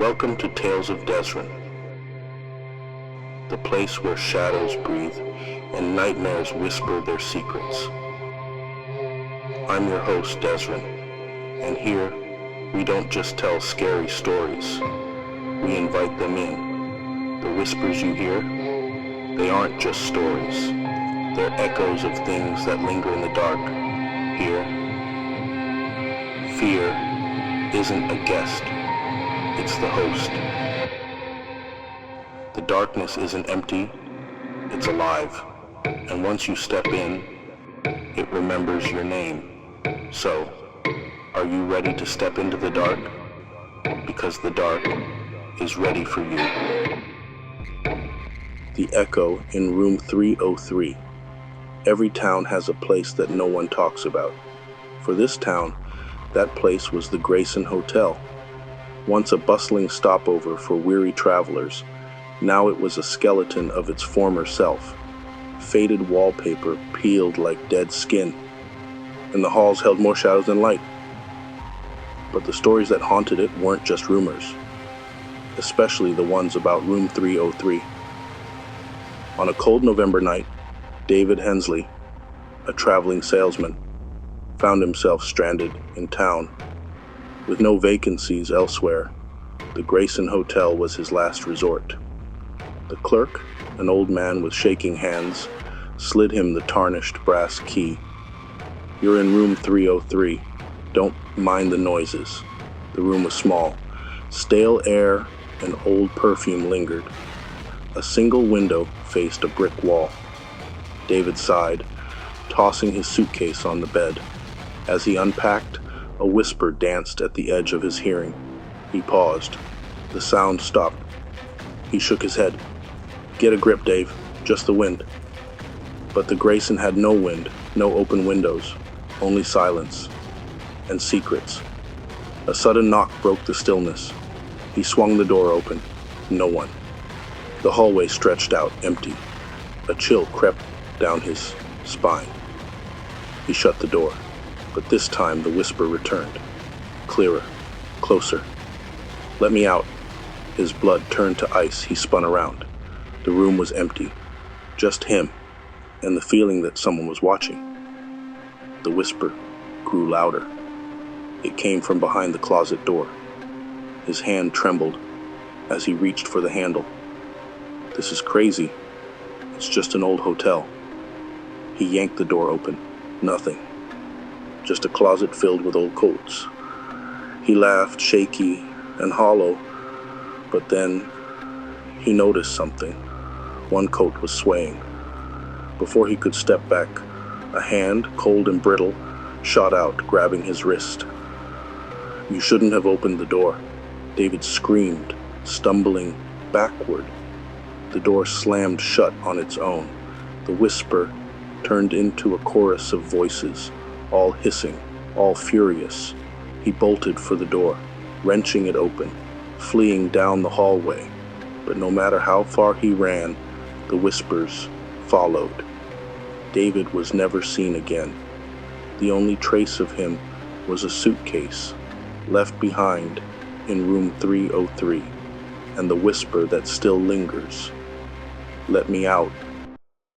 Welcome to Tales of Desron, the place where shadows breathe and nightmares whisper their secrets. I'm your host, Desron, and here we don't just tell scary stories, we invite them in. The whispers you hear, they aren't just stories, they're echoes of things that linger in the dark. Here, fear isn't a guest, it's the host. The darkness isn't empty, it's alive. And once you step in, it remembers your name. So, are you ready to step into the dark? Because the dark is ready for you. The Echo in room 303. Every town has a place that no one talks about. For this town, that place was the Grayson Hotel. Once a bustling stopover for weary travelers, now it was a skeleton of its former self. Faded wallpaper peeled like dead skin, and the halls held more shadows than light. But the stories that haunted it weren't just rumors, especially the ones about room 303. On a cold November night, David Hensley, a traveling salesman, found himself stranded in town. With no vacancies elsewhere, the Grayson Hotel was his last resort. The clerk, an old man with shaking hands, slid him the tarnished brass key. "You're in room 303. Don't mind the noises." The room was small. Stale air and old perfume lingered. A single window faced a brick wall. David sighed, tossing his suitcase on the bed. As he unpacked, a whisper danced at the edge of his hearing. He paused. The sound stopped. He shook his head. "Get a grip, Dave. Just the wind." But the Grayson had no wind, no open windows, only silence and secrets. A sudden knock broke the stillness. He swung the door open. No one. The hallway stretched out, empty. A chill crept down his spine. He shut the door. But this time the whisper returned. Clearer, closer. "Let me out." His blood turned to ice. He spun around. The room was empty. Just him, and the feeling that someone was watching. The whisper grew louder. It came from behind the closet door. His hand trembled as he reached for the handle. "This is crazy. It's just an old hotel." He yanked the door open. Nothing. Just a closet filled with old coats. He laughed, shaky and hollow, but then he noticed something. One coat was swaying. Before he could step back, a hand, cold and brittle, shot out, grabbing his wrist. "You shouldn't have opened the door." David screamed, stumbling backward. The door slammed shut on its own. The whisper turned into a chorus of voices, all hissing, all furious. He bolted for the door, wrenching it open, fleeing down the hallway. But no matter how far he ran, the whispers followed. David was never seen again. The only trace of him was a suitcase left behind in room 303, and the whisper that still lingers. "Let me out."